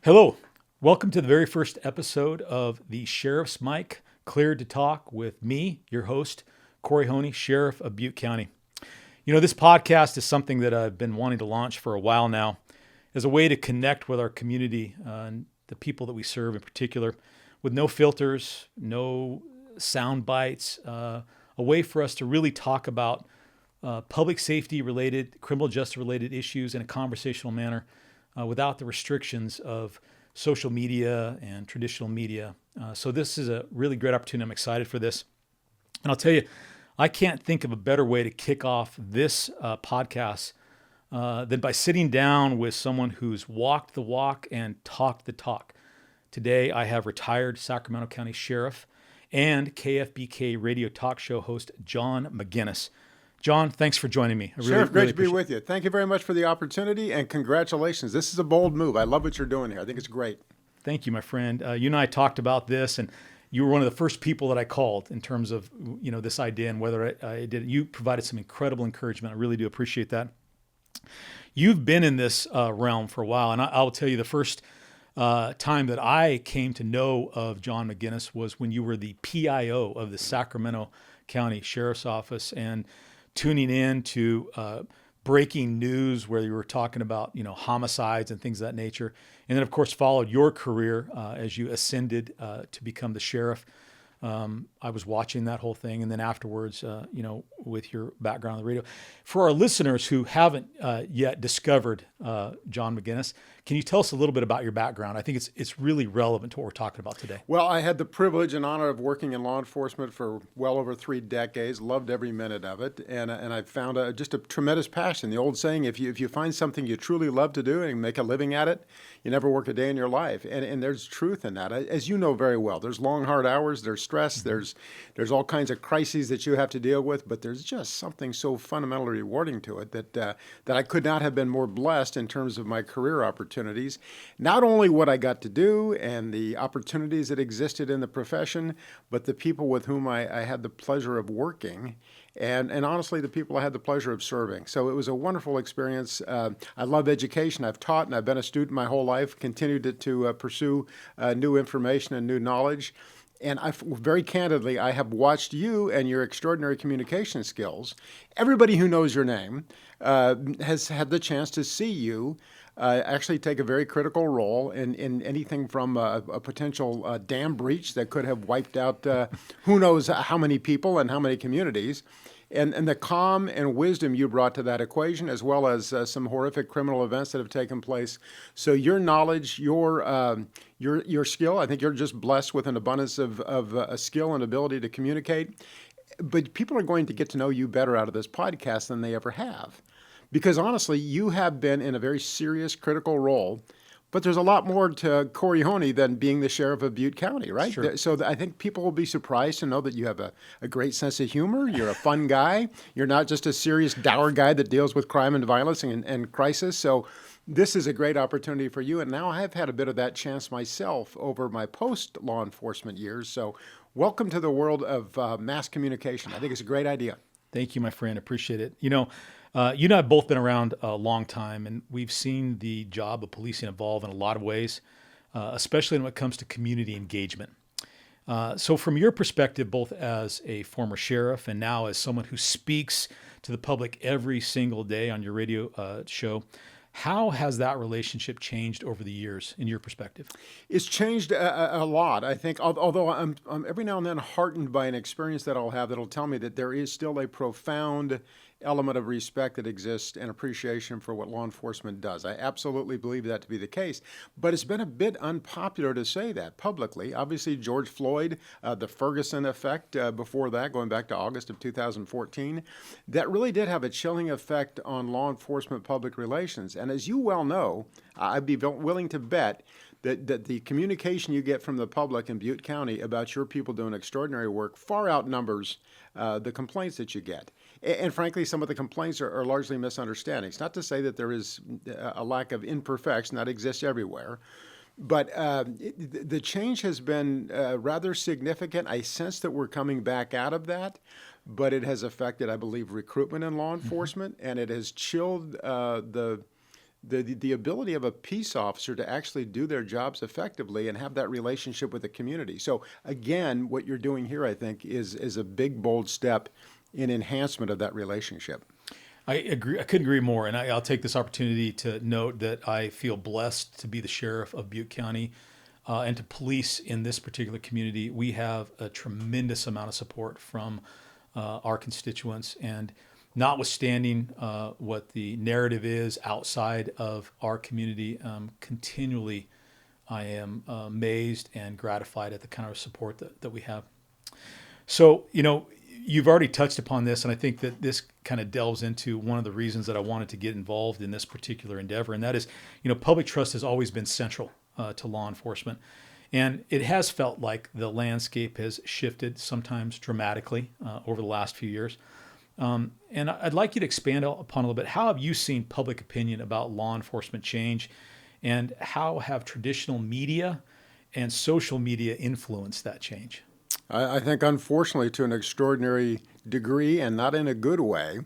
Hello, welcome to the very first episode of the Sheriff's Mic, Cleared to Talk with me, your host, Corey Honea, Sheriff of Butte County. You know, this podcast is something that I've been wanting to launch for a while now as a way to connect with our community and the people that we serve in particular with no filters, no sound bites, a way for us to really talk about public safety related, criminal justice related issues in a conversational manner without the restrictions of social media and traditional media. So this is a really great opportunity. I'm excited for this. And I'll tell you, I can't think of a better way to kick off this podcast than by sitting down with someone who's walked the walk and talked the talk. Today, I have retired Sacramento County Sheriff and KFBK radio talk show host, John McGinness. John, thanks for joining me. Sheriff, great to be with you. Thank you very much for the opportunity, and congratulations. This is a bold move. I love what you're doing here. I think it's great. Thank you, my friend. You and I talked about this, and you were one of the first people that I called in terms of this idea and whether I did. You provided some incredible encouragement. I really do appreciate that. You've been in this realm for a while, and I'll tell you the first time that I came to know of John McGinness was when you were the PIO of the Sacramento County Sheriff's Office, and tuning in to breaking news where you were talking about, homicides and things of that nature. And then, of course, followed your career as you ascended to become the sheriff. I was watching that whole thing. And then afterwards, with your background on the radio. For our listeners who haven't yet discovered John McGinness, can you tell us a little bit about your background? I think it's really relevant to what we're talking about today. Well, I had the privilege and honor of working in law enforcement for well over 3 decades, loved every minute of it, and I found just a tremendous passion. The old saying, if you find something you truly love to do and make a living at it, you never work a day in your life. And there's truth in that. As you know very well, there's long, hard hours, there's stress, there's all kinds of crises that you have to deal with, but there's just something so fundamentally rewarding to it that I could not have been more blessed in terms of my career opportunities. Not only what I got to do and the opportunities that existed in the profession, but the people with whom I had the pleasure of working, and honestly, the people I had the pleasure of serving. So it was a wonderful experience. I love education. I've taught and I've been a student my whole life, continued to pursue new information and new knowledge. And very candidly, I have watched you and your extraordinary communication skills. Everybody who knows your name has had the chance to see you actually take a very critical role in anything from a potential dam breach that could have wiped out who knows how many people and how many communities. And the calm and wisdom you brought to that equation, as well as some horrific criminal events that have taken place. So your knowledge, your skill, I think you're just blessed with an abundance of a skill and ability to communicate. But people are going to get to know you better out of this podcast than they ever have. Because honestly, you have been in a very serious, critical role. But there's a lot more to Corey Honea than being the sheriff of Butte County, right? Sure. So I think people will be surprised to know that you have a great sense of humor. You're a fun guy. You're not just a serious, dour guy that deals with crime and violence and crisis. So this is a great opportunity for you. And now I have had a bit of that chance myself over my post-law enforcement years. So welcome to the world of mass communication. I think it's a great idea. Thank you, my friend. Appreciate it. You and I have both been around a long time, and we've seen the job of policing evolve in a lot of ways, especially when it comes to community engagement. So from your perspective, both as a former sheriff and now as someone who speaks to the public every single day on your radio show, how has that relationship changed over the years in your perspective? It's changed a lot, I think, although I'm every now and then heartened by an experience that I'll have that'll tell me that there is still a profound element of respect that exists and appreciation for what law enforcement does. I absolutely believe that to be the case, but it's been a bit unpopular to say that publicly. Obviously, George Floyd, the Ferguson effect before that, going back to August of 2014, that really did have a chilling effect on law enforcement public relations. And as you well know, I'd be willing to bet that the communication you get from the public in Butte County about your people doing extraordinary work far outnumbers the complaints that you get. And frankly, some of the complaints are largely misunderstandings. Not to say that there is a lack of imperfection that exists everywhere, but the change has been rather significant. I sense that we're coming back out of that, but it has affected, I believe, recruitment in law enforcement, and it has chilled the ability of a peace officer to actually do their jobs effectively and have that relationship with the community. So again, what you're doing here, I think, is a big, bold step in enhancement of that relationship. I agree. I couldn't agree more. And I'll take this opportunity to note that I feel blessed to be the sheriff of Butte County and to police in this particular community. We have a tremendous amount of support from our constituents. And notwithstanding what the narrative is outside of our community, continually I am amazed and gratified at the kind of support that we have. So, you've already touched upon this, and I think that this kind of delves into one of the reasons that I wanted to get involved in this particular endeavor, and that is, public trust has always been central to law enforcement. And it has felt like the landscape has shifted, sometimes dramatically, over the last few years. And I'd like you to expand upon a little bit. How have you seen public opinion about law enforcement change, and how have traditional media and social media influenced that change? I think, unfortunately, to an extraordinary degree, and not in a good way,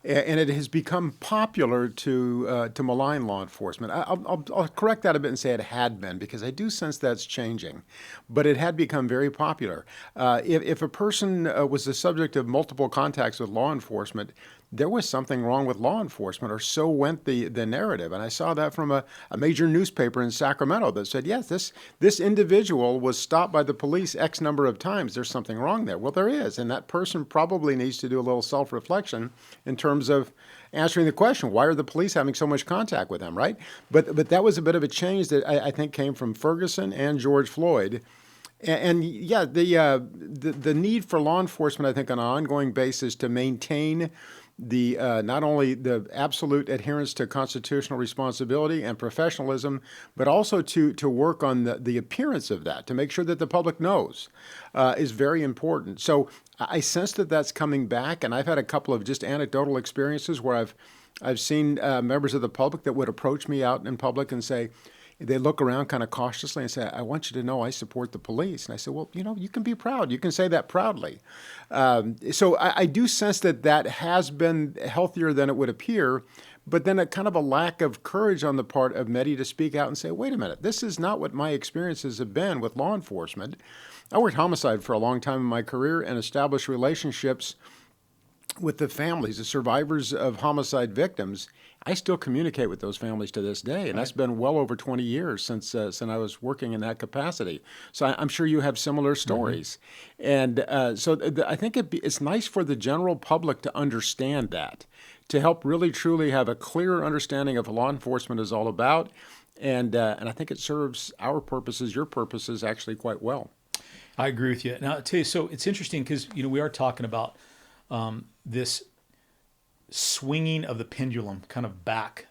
and it has become popular to malign law enforcement. I'll correct that a bit and say it had been, because I do sense that's changing, but it had become very popular. If a person was the subject of multiple contacts with law enforcement, there was something wrong with law enforcement, or so went the narrative. And I saw that from a major newspaper in Sacramento that said, yes, this individual was stopped by the police X number of times. There's something wrong there. Well, there is. And that person probably needs to do a little self-reflection in terms of answering the question, why are the police having so much contact with them, right? But that was a bit of a change that I think came from Ferguson and George Floyd. And yeah, the need for law enforcement, I think, on an ongoing basis to maintain the not only the absolute adherence to constitutional responsibility and professionalism, but also to work on the appearance of that, to make sure that the public knows, is very important. So I sense that that's coming back, and I've had a couple of just anecdotal experiences where I've seen members of the public that would approach me out in public and say, they look around kind of cautiously and say, I want you to know I support the police. And I said, well, you can be proud. You can say that proudly. So I do sense that has been healthier than it would appear, but then a kind of a lack of courage on the part of many to speak out and say, wait a minute, this is not what my experiences have been with law enforcement. I worked homicide for a long time in my career and established relationships with the families, the survivors of homicide victims. I still communicate with those families to this day, and that's been well over 20 years since I was working in that capacity. So I'm sure you have similar stories. Mm-hmm. And so I think it's nice for the general public to understand that, to help really truly have a clearer understanding of what law enforcement is all about. And I think it serves our purposes, your purposes, actually quite well. I agree with you. Now, I'll tell you, so it's interesting because, we are talking about this swinging of the pendulum kind of back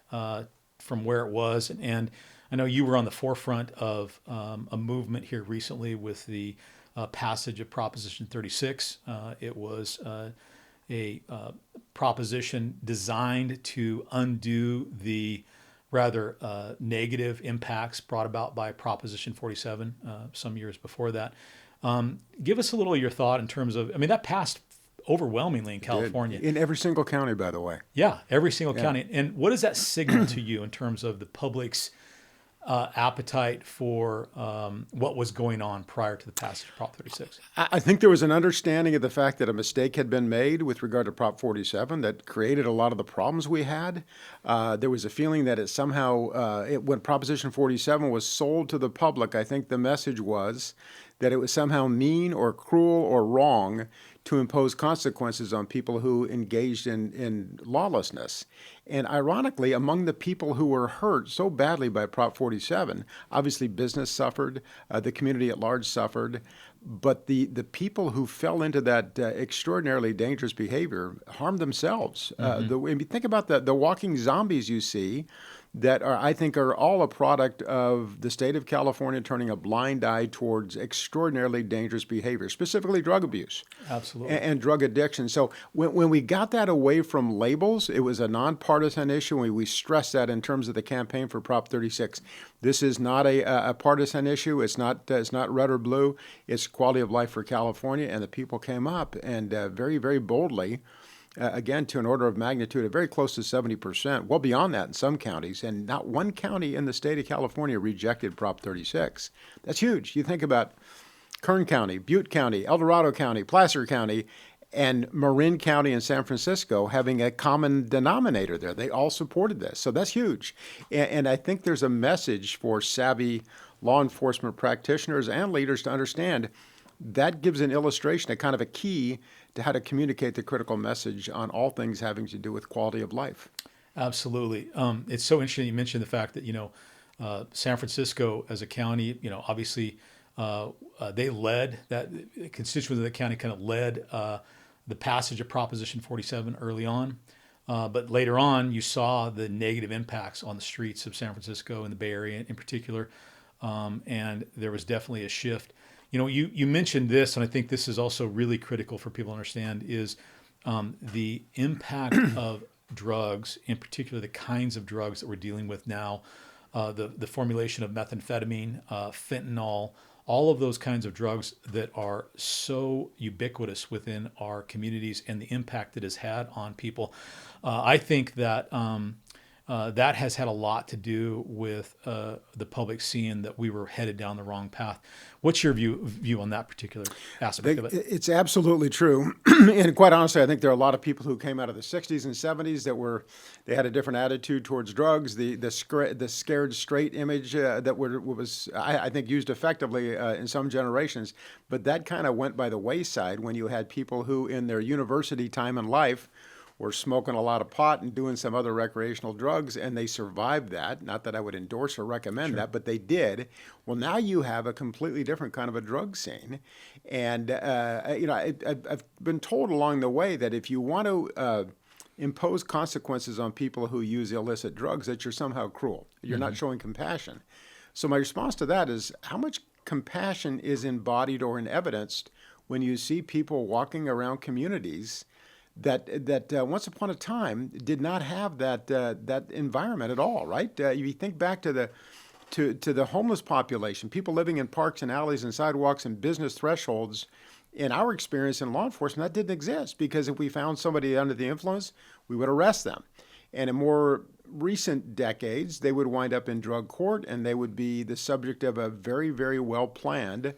from where it was. And I know you were on the forefront of a movement here recently with the passage of Proposition 36. It was a proposition designed to undo the rather negative impacts brought about by Proposition 47 some years before that. Give us a little of your thought in terms of, that passed overwhelmingly in California. In every single county, by the way. Yeah, every single county. And what does that signal to you in terms of the public's appetite for what was going on prior to the passage of Prop 36? I think there was an understanding of the fact that a mistake had been made with regard to Prop 47 that created a lot of the problems we had. There was a feeling that it somehow, when Proposition 47 was sold to the public, I think the message was that it was somehow mean or cruel or wrong to impose consequences on people who engaged in lawlessness. And ironically, among the people who were hurt so badly by Prop 47, obviously business suffered, the community at large suffered, but the people who fell into that extraordinarily dangerous behavior harmed themselves. When you think about the walking zombies you see, that I think are all a product of the state of California turning a blind eye towards extraordinarily dangerous behavior, specifically drug abuse. Absolutely. And drug addiction. So when we got that away from labels, it was a nonpartisan issue. We stressed that in terms of the campaign for Prop 36. This is not a partisan issue. It's not red or blue. It's quality of life for California. And the people came up and very, very boldly again, to an order of magnitude of very close to 70%, well beyond that in some counties. And not one county in the state of California rejected Prop 36. That's huge. You think about Kern County, Butte County, El Dorado County, Placer County, and Marin County and San Francisco having a common denominator there. They all supported this. So that's huge. And I think there's a message for savvy law enforcement practitioners and leaders to understand that gives an illustration, a kind of a key to how to communicate the critical message on all things having to do with quality of life. Absolutely. It's so interesting you mentioned the fact that, San Francisco as a county, obviously they led, that constituents of the county kind of led the passage of Proposition 47 early on. But later on, you saw the negative impacts on the streets of San Francisco and the Bay Area in particular. And there was definitely a shift. You mentioned this, and I think this is also really critical for people to understand, is the impact of drugs, in particular the kinds of drugs that we're dealing with now, the formulation of methamphetamine, fentanyl, all of those kinds of drugs that are so ubiquitous within our communities and the impact it has had on people. I think that that has had a lot to do with the public seeing that we were headed down the wrong path. What's your view on that particular aspect of it? It's absolutely true. And quite honestly, I think there are a lot of people who came out of the 60s and 70s they had a different attitude towards drugs. The scared straight image that was, I think, used effectively in some generations. But that kind of went by the wayside when you had people who, in their university time in life, were smoking a lot of pot and doing some other recreational drugs, and they survived that. Not that I would endorse or recommend that, but they did. Well, now you have a completely different kind of a drug scene. And, I've been told along the way that if you want to impose consequences on people who use illicit drugs, that you're somehow cruel. You're not showing compassion. So my response to that is, how much compassion is embodied or evidenced when you see people walking around communities that once upon a time did not have that environment at all, right? You think back to the homeless population, people living in parks and alleys and sidewalks and business thresholds. In our experience in law enforcement, that didn't exist, because if we found somebody under the influence, we would arrest them. And in more recent decades, they would wind up in drug court, and they would be the subject of a very, very well-planned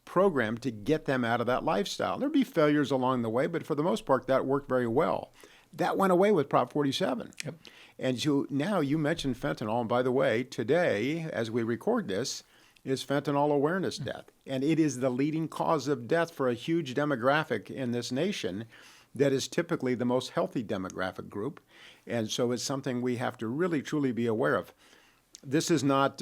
program to get them out of that lifestyle. There'd be failures along the way, but for the most part, that worked very well. That went away with Prop 47. Yep. And now you mentioned fentanyl, and by the way, today, as we record this, is Fentanyl Awareness Death. And it is the leading cause of death for a huge demographic in this nation that is typically the most healthy demographic group. And so it's something we have to really, truly be aware of. This is not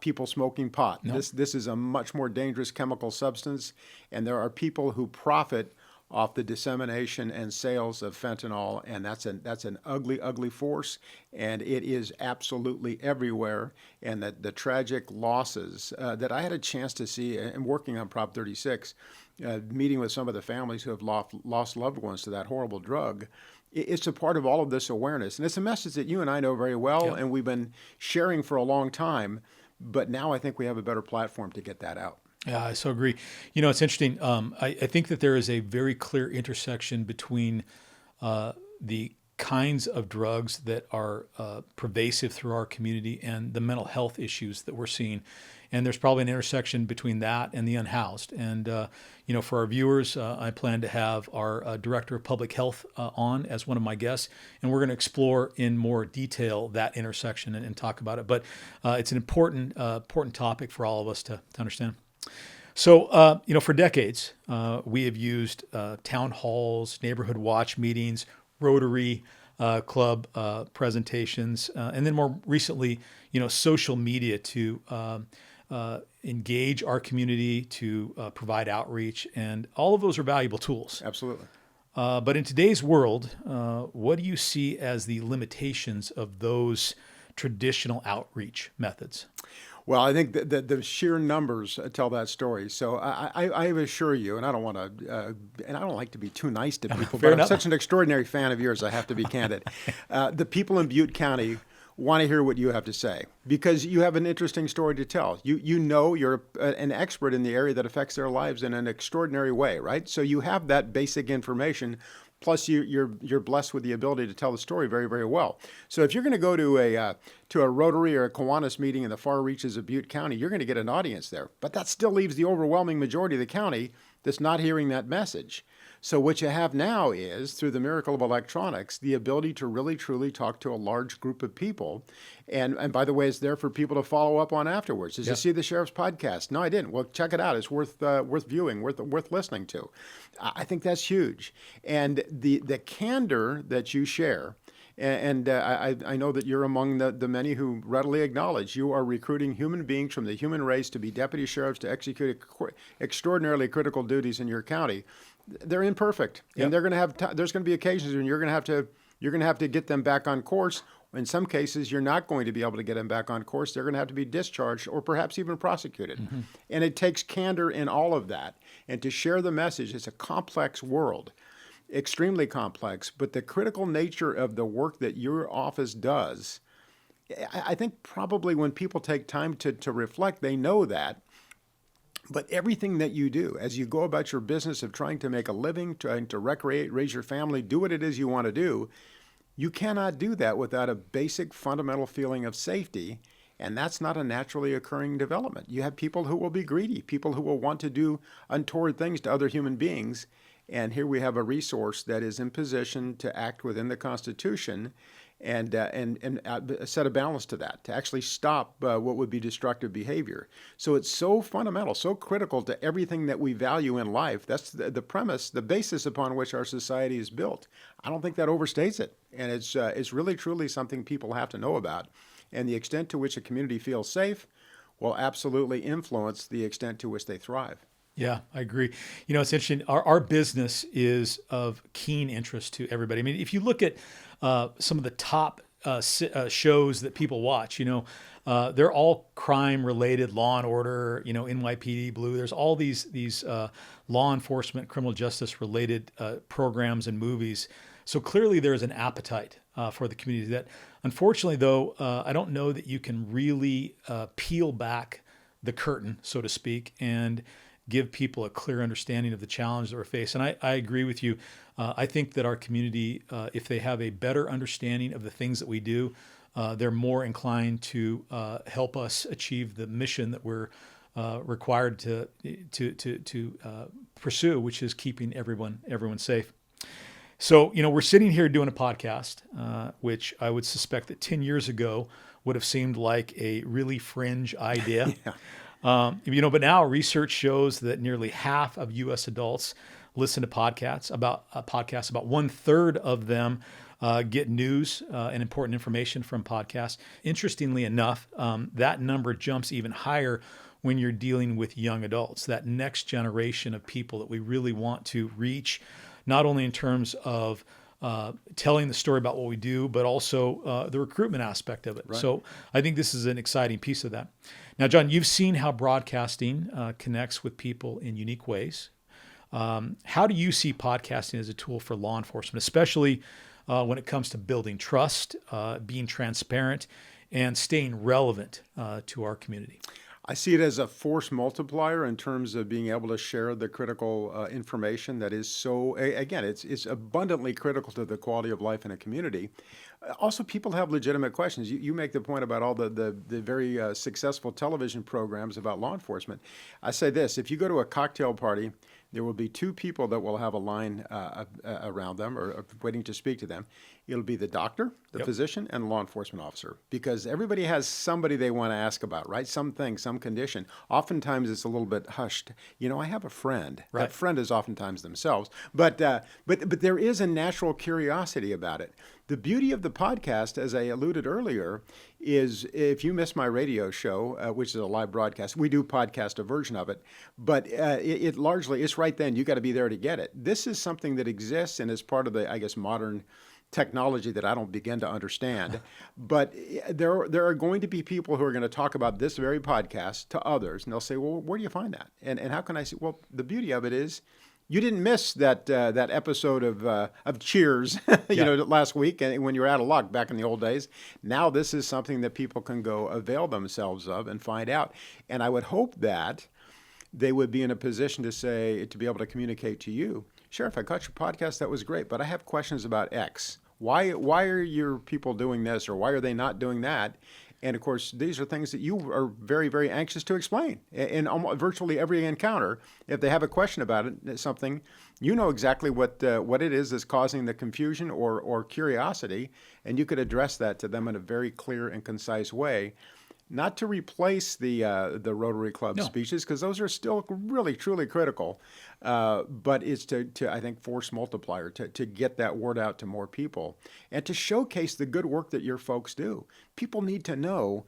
people smoking pot. No. This is a much more dangerous chemical substance, and there are people who profit off the dissemination and sales of fentanyl, and that's an ugly, ugly force, and it is absolutely everywhere. And the tragic losses that I had a chance to see in working on Prop 36, meeting with some of the families who have lost loved ones to that horrible drug. It's a part of all of this awareness. And it's a message that you and I know very well, and we've been sharing for a long time. But now I think we have a better platform to get that out. Yeah, I so agree. It's interesting. I think that there is a very clear intersection between the kinds of drugs that are pervasive through our community and the mental health issues that we're seeing. And there's probably an intersection between that and the unhoused. And, for our viewers, I plan to have our Director of Public Health on as one of my guests. And we're going to explore in more detail that intersection and talk about it. But it's an important topic for all of us to understand. So, for decades, we have used town halls, neighborhood watch meetings, Rotary Club presentations, and then more recently, social media to engage our community, to provide outreach, and all of those are valuable tools. Absolutely. But in today's world, what do you see as the limitations of those traditional outreach methods? Well, I think the sheer numbers tell that story. So I assure you, and I don't want to, and I don't like to be too nice to people, but I'm such an extraordinary fan of yours, I have to be candid. The people in Butte County want to hear what you have to say, because you have an interesting story to tell. You're an expert in the area that affects their lives in an extraordinary way, right? So you have that basic information. Plus, you're blessed with the ability to tell the story very, very well. So if you're going to go to a Rotary or a Kiwanis meeting in the far reaches of Butte County, you're going to get an audience there. But that still leaves the overwhelming majority of the county that's not hearing that message. So what you have now is, through the miracle of electronics, the ability to really, truly talk to a large group of people. And by the way, it's there for people to follow up on afterwards. Did you see the Sheriff's podcast? No, I didn't. Well, check it out. It's worth viewing, worth listening to. I think that's huge. And the candor that you share, and I know that you're among the many who readily acknowledge you are recruiting human beings from the human race to be deputy sheriffs to execute extraordinarily critical duties in your county. They're imperfect, and they're going to have. There's going to be occasions when you're going to have to get them back on course. In some cases, you're not going to be able to get them back on course. They're going to have to be discharged or perhaps even prosecuted. Mm-hmm. And it takes candor in all of that. And to share the message, it's a complex world, extremely complex. But the critical nature of the work that your office does, I think probably when people take time to reflect, they know that. But everything that you do, as you go about your business of trying to make a living, trying to recreate, raise your family, do what it is you want to do, you cannot do that without a basic fundamental feeling of safety, and that's not a naturally occurring development. You have people who will be greedy, people who will want to do untoward things to other human beings, and here we have a resource that is in position to act within the Constitution and set a balance to that, to actually stop what would be destructive behavior. So it's so fundamental, so critical to everything that we value in life. That's the premise, the basis upon which our society is built. I don't think that overstates it. And it's really, truly something people have to know about. And the extent to which a community feels safe will absolutely influence the extent to which they thrive. Yeah, I agree. You know, it's interesting. Our business is of keen interest to everybody. I mean, if you look at some of the top shows that people watch, they're all crime-related, Law and Order, NYPD Blue. There's all these law enforcement, criminal justice-related programs and movies. So clearly there's an appetite for the community. That, unfortunately, though, I don't know that you can really peel back the curtain, so to speak, and give people a clear understanding of the challenge that we're facing. And I agree with you. I think that our community, if they have a better understanding of the things that we do, they're more inclined to help us achieve the mission that we're required to pursue, which is keeping everyone safe. So, we're sitting here doing a podcast, which I would suspect that 10 years ago would have seemed like a really fringe idea. Yeah. But now research shows that nearly half of U.S. adults listen to podcasts. About 1/3 of them get news and important information from podcasts. Interestingly enough, that number jumps even higher when you're dealing with young adults, that next generation of people that we really want to reach, not only in terms of telling the story about what we do, but also the recruitment aspect of it. Right. So I think this is an exciting piece of that. Now, John, you've seen how broadcasting connects with people in unique ways. How do you see podcasting as a tool for law enforcement, especially when it comes to building trust, being transparent, and staying relevant to our community? I see it as a force multiplier in terms of being able to share the critical information that is so, again, it's abundantly critical to the quality of life in a community. Also, people have legitimate questions. You make the point about all the very successful television programs about law enforcement. I say this, if you go to a cocktail party, there will be two people that will have a line around them or waiting to speak to them. It'll be the doctor, the physician, and the law enforcement officer, because everybody has somebody they want to ask about, right? Something, some condition. Oftentimes it's a little bit hushed. I have a friend. Right. That friend is oftentimes themselves. But there is a natural curiosity about it. The beauty of the podcast, as I alluded earlier, is if you miss my radio show, which is a live broadcast, we do podcast a version of it, but it largely, it's right then. You got to be there to get it. This is something that exists and is part of the, I guess, modern technology that I don't begin to understand. But there are going to be people who are going to talk about this very podcast to others, and they'll say, well, where do you find that? And how can I say, well, the beauty of it is, you didn't miss that episode of Cheers, last week when you were out of luck back in the old days. Now this is something that people can go avail themselves of and find out. And I would hope that they would be in a position to be able to communicate to you, Sheriff, I caught your podcast. That was great, but I have questions about X. Why are your people doing this, or why are they not doing that? And of course, these are things that you are very, very anxious to explain. In almost virtually every encounter, if they have a question about it, something, you know exactly what it is that's causing the confusion or curiosity, and you could address that to them in a very clear and concise way. Not to replace the Rotary Club speeches, because those are still really, truly critical, but it's to I think, force multiplier, to get that word out to more people, and to showcase the good work that your folks do. People need to know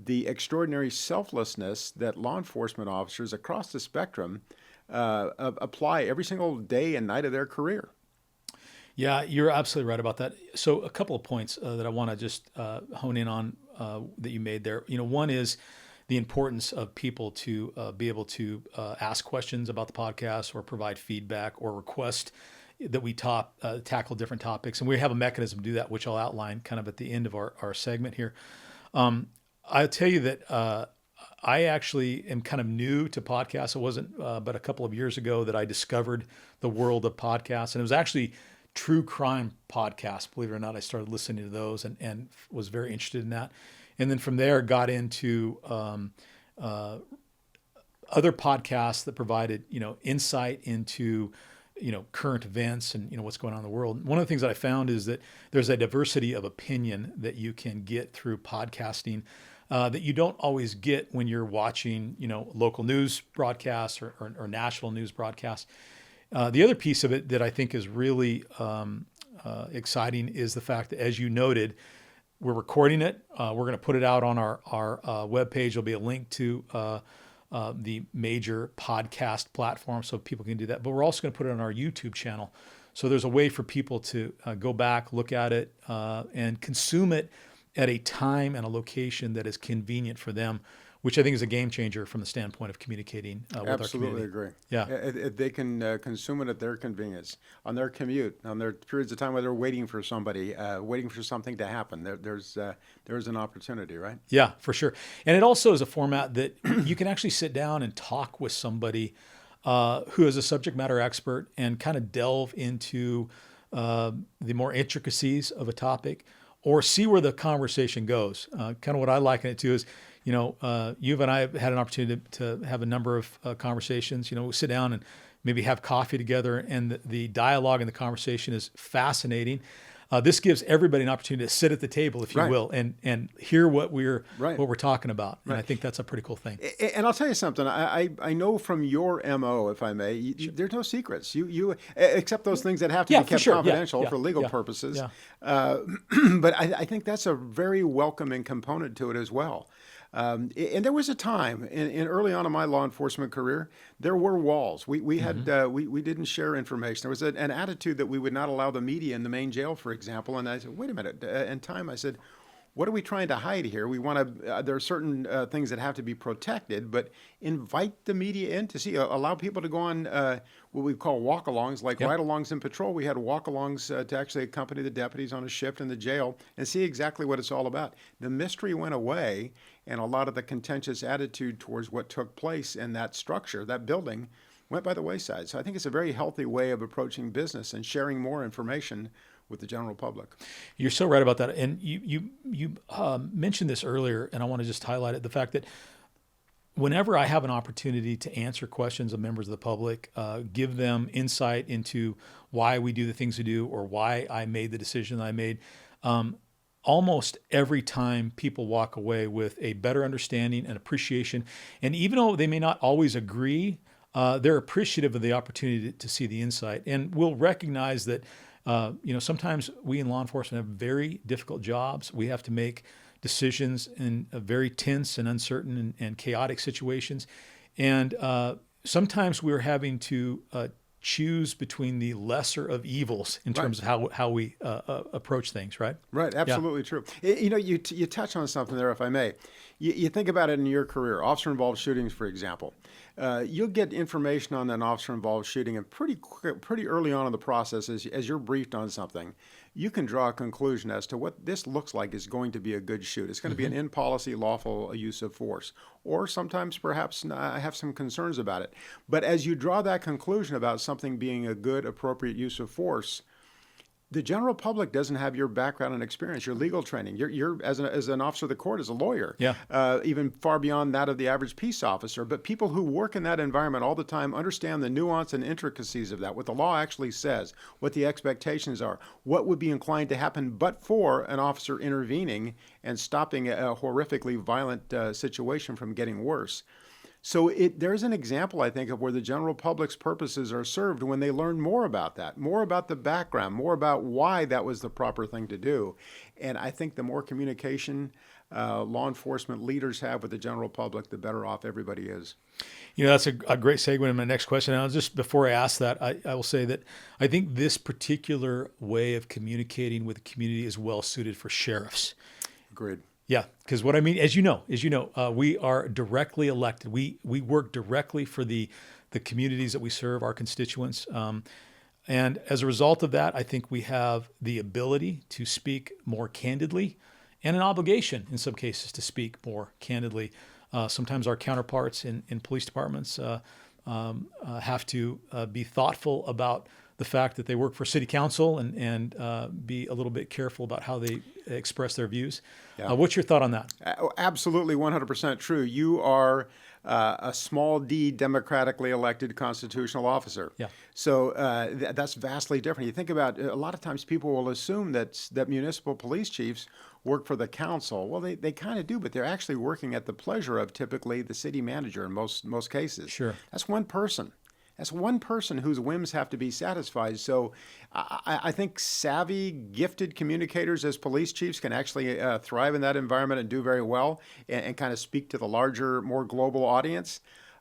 the extraordinary selflessness that law enforcement officers across the spectrum apply every single day and night of their career. Yeah, you're absolutely right about that. So a couple of points that I want to just hone in on that you made there. One is the importance of people to be able to ask questions about the podcast, or provide feedback, or request that we tackle different topics. And we have a mechanism to do that, which I'll outline kind of at the end of our segment here. I'll tell you that I actually am kind of new to podcasts. It wasn't but a couple of years ago that I discovered the world of podcasts. And it was actually true crime podcasts, believe it or not. I started listening to those and was very interested in that. And then from there got into other podcasts that provided, insight into, current events and, what's going on in the world. One of the things that I found is that there's a diversity of opinion that you can get through podcasting that you don't always get when you're watching, local news broadcasts or national news broadcasts. The other piece of it that I think is really exciting is the fact that, as you noted, we're recording it. We're going to put it out on our webpage. There'll be a link to the major podcast platform so people can do that. But we're also going to put it on our YouTube channel. So there's a way for people to go back, look at it, and consume it at a time and a location that is convenient for them, which I think is a game changer from the standpoint of communicating with our community. Absolutely agree. Yeah. They can consume it at their convenience, on their commute, on their periods of time where they're waiting for somebody, waiting for something to happen. There's an opportunity, right? Yeah, for sure. And it also is a format that you can actually sit down and talk with somebody who is a subject matter expert and kind of delve into the more intricacies of a topic, or see where the conversation goes. Kind of what I liken it to is, you and I have had an opportunity to have a number of conversations. We sit down and maybe have coffee together, and the dialogue and the conversation is fascinating. This gives everybody an opportunity to sit at the table, if you will, and hear what we're talking about. And I think that's a pretty cool thing. And I'll tell you something. I know from your MO, if I may, there's no secrets. You except those things that have to be kept confidential for legal purposes. Yeah. But I think that's a very welcoming component to it as well. And there was a time in early on in my law enforcement career, there were walls. We had we didn't share information. There was an attitude that we would not allow the media in the main jail, for example. And I said, wait a minute. In time, I said, what are we trying to hide here? We want to. There are certain things that have to be protected, but invite the media in to see. Allow people to go on what we call walk-alongs, like ride-alongs in patrol. We had walk-alongs to actually accompany the deputies on a shift in the jail and see exactly what it's all about. The mystery went away, and a lot of the contentious attitude towards what took place in that structure, that building, went by the wayside. So I think it's a very healthy way of approaching business and sharing more information with the general public. You're so right about that. And you mentioned this earlier, and I want to just highlight it, the fact that whenever I have an opportunity to answer questions of members of the public, give them insight into why we do the things we do or why I made the decision that I made, almost every time people walk away with a better understanding and appreciation. And even though they may not always agree, they're appreciative of the opportunity to see the insight, and will recognize that sometimes we in law enforcement have very difficult jobs. We have to make decisions in very tense and uncertain and chaotic situations. And sometimes we're having to choose between the lesser of evils in terms of how we approach things, right? Right, absolutely true. You touch on something there, if I may. You think about it in your career, officer-involved shootings, for example. you'll get information on an officer-involved shooting, and pretty early on in the process, as you're briefed on something, you can draw a conclusion as to what this looks like is going to be a good shoot. It's going to be an in-policy lawful use of force, or sometimes perhaps I have some concerns about it. But as you draw that conclusion about something being a good, appropriate use of force, the general public doesn't have your background and experience, your legal training. You're as an officer of the court, as a lawyer, even far beyond that of the average peace officer. But people who work in that environment all the time understand the nuance and intricacies of that, what the law actually says, what the expectations are, what would be inclined to happen but for an officer intervening and stopping a horrifically violent situation from getting worse. So there's an example, I think, of where the general public's purposes are served when they learn more about that, more about the background, more about why that was the proper thing to do. And I think the more communication law enforcement leaders have with the general public, the better off everybody is. That's a great segue into my next question. And just before I ask that, I will say that I think this particular way of communicating with the community is well suited for sheriffs. Agreed. Yeah, because what I mean, as you know, we are directly elected. We work directly for the communities that we serve, our constituents. And as a result of that, I think we have the ability to speak more candidly and an obligation in some cases to speak more candidly. Sometimes our counterparts in police departments have to be thoughtful about the fact that they work for city council and be a little bit careful about how they express their views. Yeah. What's your thought on that? Absolutely 100% true. You are a small d democratically elected constitutional officer. Yeah. So that's vastly different. You think about a lot of times people will assume that municipal police chiefs work for the council. Well, they kind of do, but they're actually working at the pleasure of typically the city manager in most cases. Sure. That's one person. That's one person whose whims have to be satisfied. So I think savvy, gifted communicators as police chiefs can actually thrive in that environment and do very well and kind of speak to the larger, more global audience.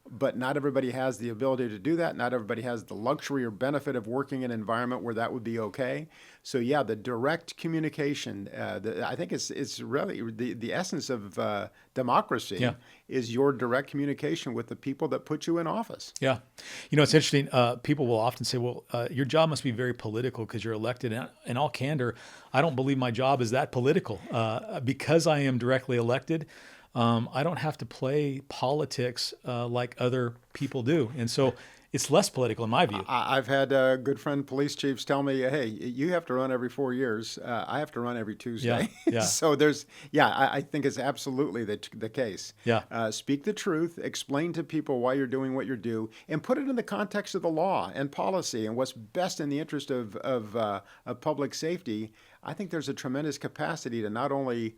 But not everybody has the ability to do that. Not everybody has the luxury or benefit of working in an environment where that would be okay. So yeah, the direct communication, I think it's really the essence of democracy is your direct communication with the people that put you in office. Yeah. It's interesting. People will often say, well, your job must be very political because you're elected. And in all candor, I don't believe my job is that political. Because I am directly elected, I don't have to play politics like other people do. And so it's less political in my view. I've had good friend police chiefs tell me, hey, you have to run every 4 years. I have to run every Tuesday. Yeah. So I think it's absolutely the case. Yeah. Speak the truth, explain to people why you're doing what you do, and put it in the context of the law and policy and what's best in the interest of public safety. I think there's a tremendous capacity to not only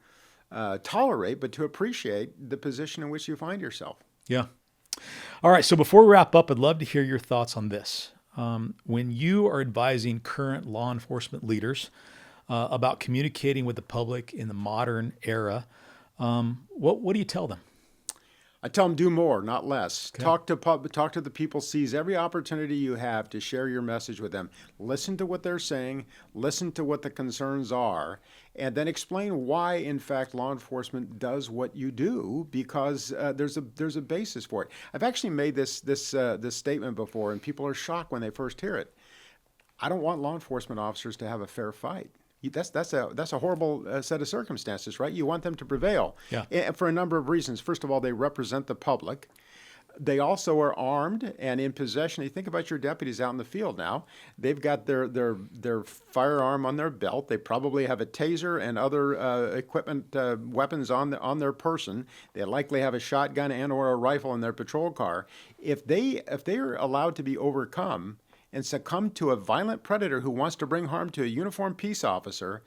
tolerate, but to appreciate the position in which you find yourself. Yeah. All right. So before we wrap up, I'd love to hear your thoughts on this. When you are advising current law enforcement leaders about communicating with the public in the modern era, what do you tell them? I tell them do more, not less. Okay. Talk to the people. Seize every opportunity you have to share your message with them. Listen to what they're saying. Listen to what the concerns are, and then explain why, in fact, law enforcement does what you do, because there's a basis for it. I've actually made this statement before, and people are shocked when they first hear it. I don't want law enforcement officers to have a fair fight. That's a horrible set of circumstances, right? You want them to prevail, for a number of reasons. First of all, they represent the public. They also are armed and in possession. You think about your deputies out in the field now. They've got their firearm on their belt. They probably have a taser and other equipment, weapons on their person. They likely have a shotgun and or a rifle in their patrol car. If they are allowed to be overcome and succumb to a violent predator who wants to bring harm to a uniformed peace officer,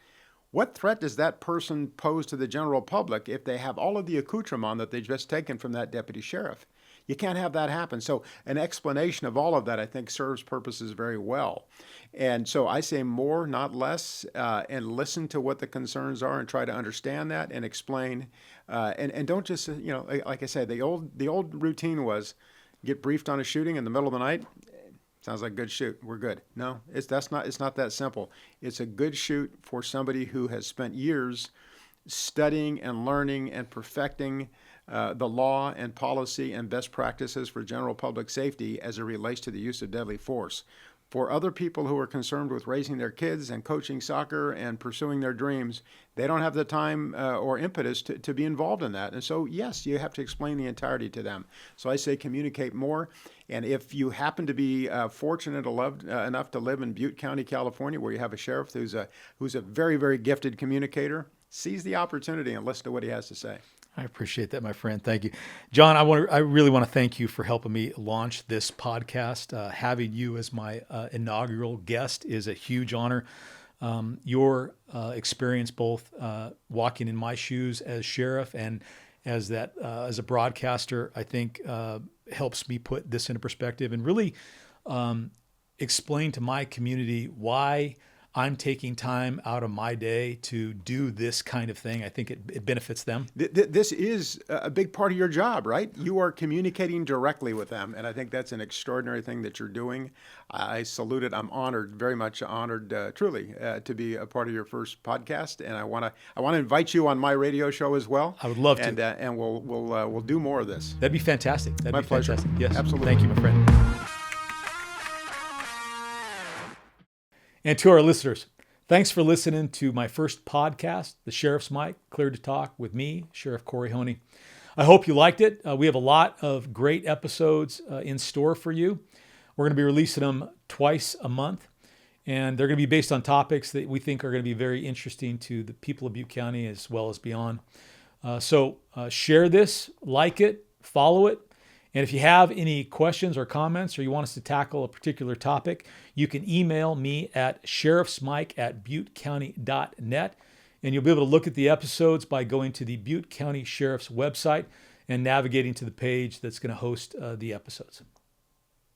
what threat does that person pose to the general public if they have all of the accoutrement that they've just taken from that deputy sheriff? You can't have that happen. So an explanation of all of that, I think, serves purposes very well. And so I say more, not less, and listen to what the concerns are and try to understand that and explain. And don't just, like I said, the old routine was get briefed on a shooting in the middle of the night. Sounds like a good shoot. We're good. No, it's not that simple. It's a good shoot for somebody who has spent years studying and learning and perfecting the law and policy and best practices for general public safety as it relates to the use of deadly force. For other people who are concerned with raising their kids and coaching soccer and pursuing their dreams, they don't have the time or impetus to be involved in that. And so, yes, you have to explain the entirety to them. So I say communicate more. And if you happen to be fortunate enough to live in Butte County, California, where you have a sheriff who's a very, very gifted communicator, seize the opportunity and listen to what he has to say. I appreciate that, my friend. Thank you. John, I really want to thank you for helping me launch this podcast. Having you as my inaugural guest is a huge honor. Your experience, both walking in my shoes as sheriff and as a broadcaster, I think helps me put this into perspective and really explain to my community why I'm taking time out of my day to do this kind of thing. I think it benefits them. This is a big part of your job, right? You are communicating directly with them, and I think that's an extraordinary thing that you're doing. I salute it. I'm honored, very much honored, truly, to be a part of your first podcast, and I want to invite you on my radio show as well. I would love to, and we'll do more of this. That'd be fantastic. That'd my be pleasure. Fantastic. Yes, absolutely. Thank you, my friend. And to our listeners, thanks for listening to my first podcast, The Sheriff's Mic, Clear to Talk with me, Sheriff Corey Honea. I hope you liked it. We have a lot of great episodes in store for you. We're going to be releasing them twice a month, and they're going to be based on topics that we think are going to be very interesting to the people of Butte County as well as beyond. So share this, like it, follow it. And if you have any questions or comments or you want us to tackle a particular topic, you can email me at sheriffsmic@buttecounty.net. And you'll be able to look at the episodes by going to the Butte County Sheriff's website and navigating to the page that's going to host the episodes.